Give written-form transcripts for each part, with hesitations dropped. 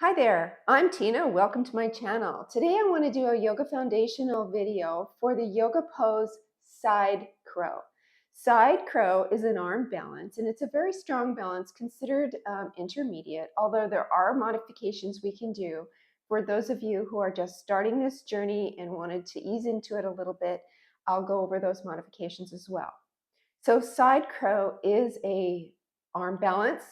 Hi there, I'm Tina. Welcome to my channel. Today I want to do a yoga foundational video for the yoga pose side crow. Side crow is an arm balance, and it's a very strong balance considered intermediate, although there are modifications we can do for those of you who are just starting this journey and wanted to ease into it a little bit. I'll go over those modifications as well. So side crow is a arm balance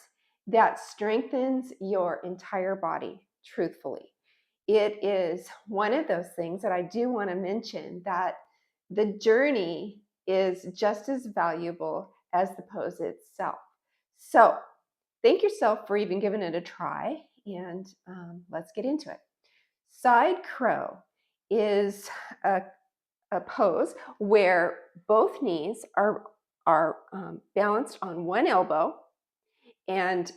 that strengthens your entire body, truthfully. It is one of those things that I do want to mention, that the journey is just as valuable as the pose itself. So thank yourself for even giving it a try, and let's get into it. Side crow is a pose where both knees are balanced on one elbow and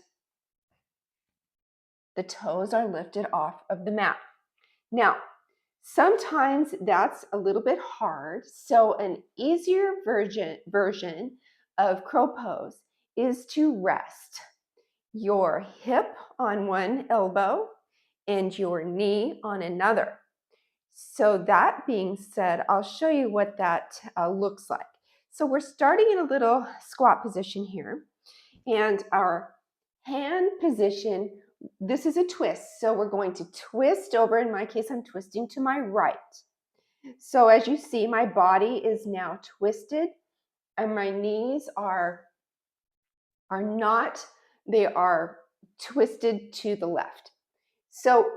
the toes are lifted off of the mat. Now, sometimes that's a little bit hard, so an easier version of crow pose is to rest your hip on one elbow and your knee on another. So that being said, I'll show you what that looks like. So we're starting in a little squat position here, and our hand position, this is a twist. So we're going to twist over. In my case, I'm twisting to my right. So as you see, my body is now twisted and my knees are not, they are twisted to the left. So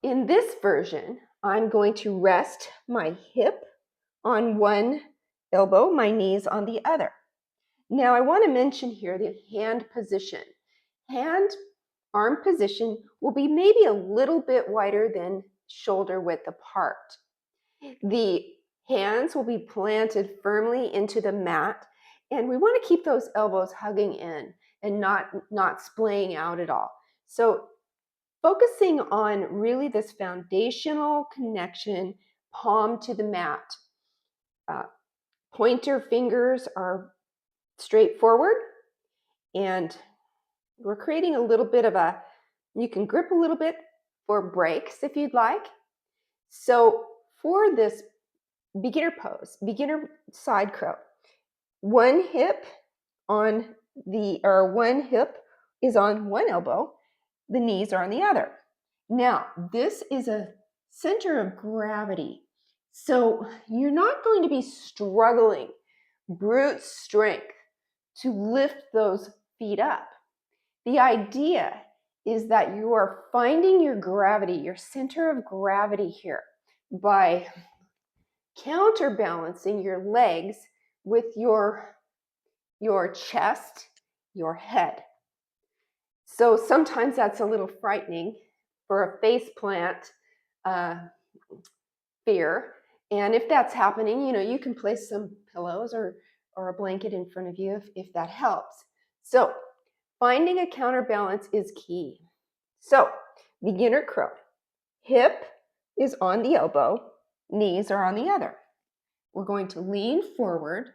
in this version, I'm going to rest my hip on one elbow, my knees on the other. Now I want to mention here the hand position. Arm position will be maybe a little bit wider than shoulder width apart. The hands will be planted firmly into the mat, and we want to keep those elbows hugging in and not splaying out at all. So focusing on really this foundational connection, palm to the mat. Pointer fingers are straight forward, and we're creating a little bit of you can grip a little bit for breaks if you'd like. So for this beginner pose, beginner side crow, one hip is on one elbow, the knees are on the other. Now, this is a center of gravity. So you're not going to be struggling brute strength to lift those feet up. The idea is that you are finding your gravity, your center of gravity here, by counterbalancing your legs with your chest, your head. So sometimes that's a little frightening for a face plant fear. And if that's happening, you can place some pillows or a blanket in front of you if that helps. So finding a counterbalance is key. So beginner crow, hip is on the elbow, knees are on the other. We're going to lean forward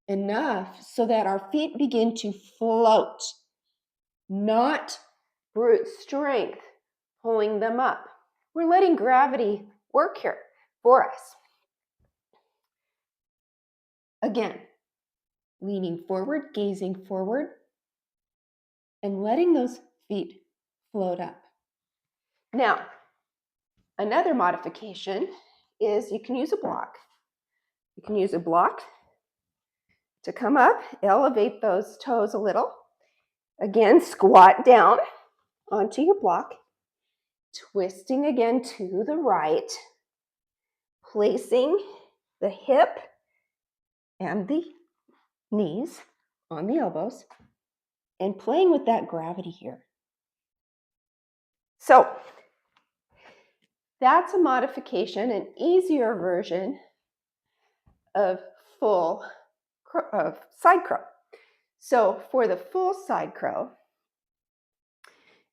enough so that our feet begin to float, not brute strength pulling them up. We're letting gravity work here for us. Again, leaning forward, gazing forward, and letting those feet float up. Now, another modification is you can use a block. You can use a block to come up, elevate those toes a little. Again, squat down onto your block, twisting again to the right, placing the hip and the knees on the elbows, and playing with that gravity here. So that's a modification, an easier version of side crow. So for the full side crow,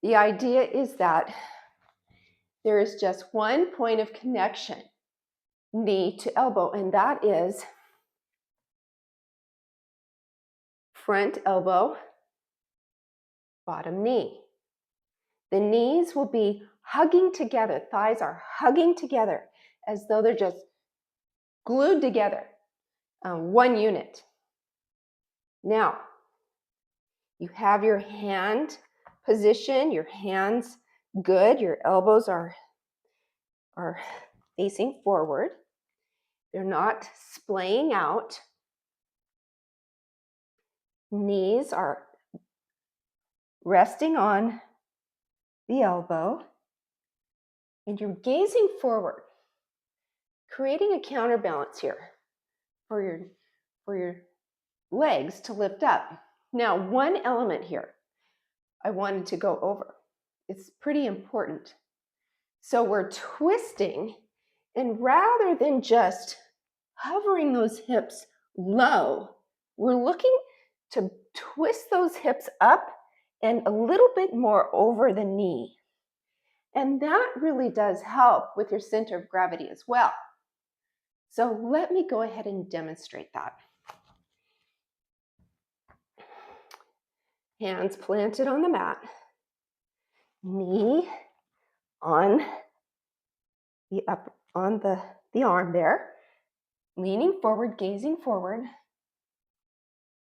the idea is that there is just one point of connection, knee to elbow, and that is front elbow, bottom knee. The knees will be hugging together. Thighs are hugging together as though they're just glued together, one unit. Now, you have your hand position, your hands good, your elbows are facing forward. They're not splaying out. Knees are resting on the elbow, and you're gazing forward, creating a counterbalance here for your legs to lift up. Now, one element here I wanted to go over. It's pretty important. So we're twisting, and rather than just hovering those hips low, we're looking to twist those hips up and a little bit more over the knee. And that really does help with your center of gravity as well. So let me go ahead and demonstrate that. Hands planted on the mat, knee on the arm there, leaning forward, gazing forward,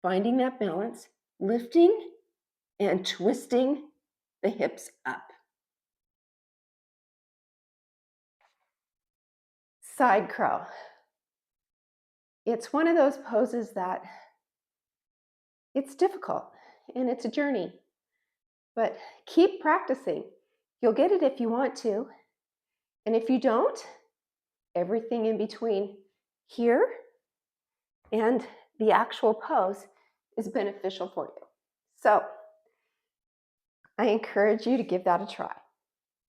finding that balance, lifting and twisting the hips up. Side crow. It's one of those poses that it's difficult and it's a journey, but keep practicing. You'll get it if you want to, and if you don't, everything in between here and the actual pose is beneficial for you. So I encourage you to give that a try.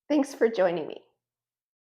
Thanks for joining me.